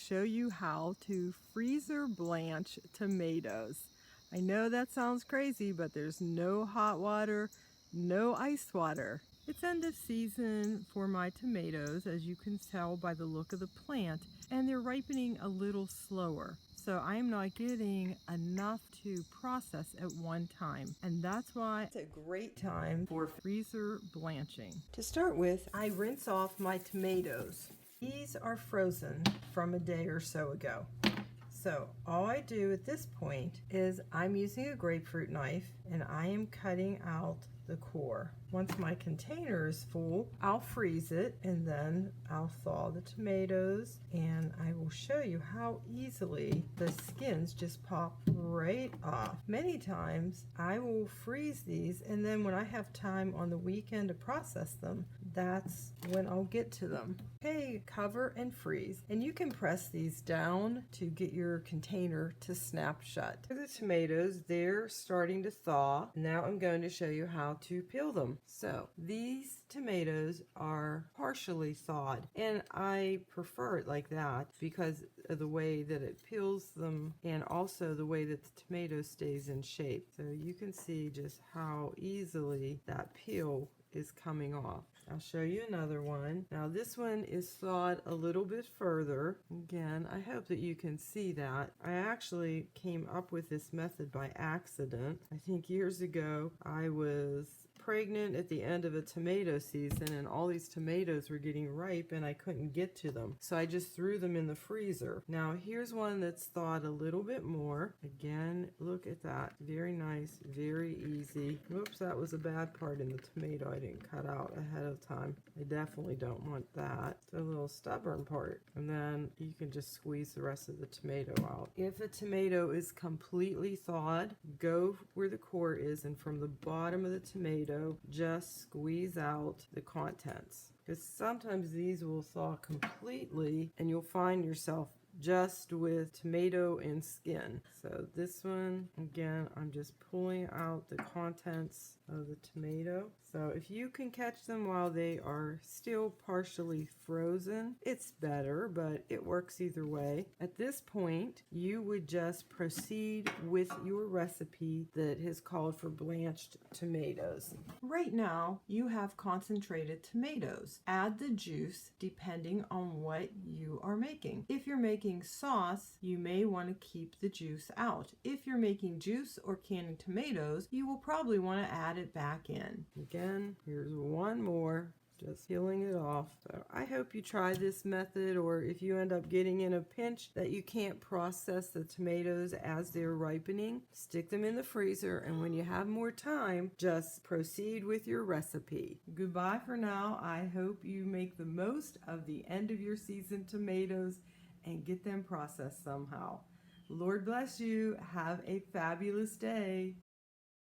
show you how to freezer blanch tomatoes. I know that sounds crazy, but there's no hot water, no ice water. It's end of season for my tomatoes, as you can tell by the look of the plant, and they're ripening a little slower. So I am not getting enough to process at one time, and that's why it's a great time for freezer blanching. To start with, I rinse off my tomatoes. These are frozen from a day or so ago. So all I do at this point is I'm using a grapefruit knife and I am cutting out the core. Once my container is full, I'll freeze it and then I'll thaw the tomatoes, and I will show you how easily the skins just pop right off. Many times I will freeze these, and then when I have time on the weekend to process them, that's when I'll get to them. Okay, cover and freeze. And you can press these down to get your container to snap shut. For the tomatoes, they're starting to thaw. Now I'm going to show you how to peel them. So these tomatoes are partially thawed, and I prefer it like that because of the way that it peels them and also the way that the tomato stays in shape. So you can see just how easily that peel is coming off. I'll show you another one. Now this one is thawed a little bit further. Again, I hope that you can see that. I actually came up with this method by accident. I think years ago I was pregnant at the end of a tomato season, and all these tomatoes were getting ripe and I couldn't get to them. So I just threw them in the freezer. Now here's one that's thawed a little bit more. Again, look at that. Very nice, very easy. Whoops, that was a bad part in the tomato I didn't cut out ahead of time. I definitely don't want that. It's a little stubborn part. And then you can just squeeze the rest of the tomato out. If a tomato is completely thawed, go where the core is, and from the bottom of the tomato, just squeeze out the contents. Because sometimes these will thaw completely and you'll find yourself just with tomato and skin. So this one, again, I'm just pulling out the contents of the tomato. So if you can catch them while they are still partially frozen, it's better, but it works either way. At this point, you would just proceed with your recipe that has called for blanched tomatoes. Right now, you have concentrated tomatoes. Add the juice depending on what you are making. If you're making sauce, you may want to keep the juice out. If you're making juice or canning tomatoes, you will probably want to add it back in. Again, here's one more. Just peeling it off. So I hope you try this method, or if you end up getting in a pinch that you can't process the tomatoes as they're ripening, stick them in the freezer, and when you have more time, just proceed with your recipe. Goodbye for now. I hope you make the most of the end of your season tomatoes and get them processed somehow. Lord bless you. Have a fabulous day.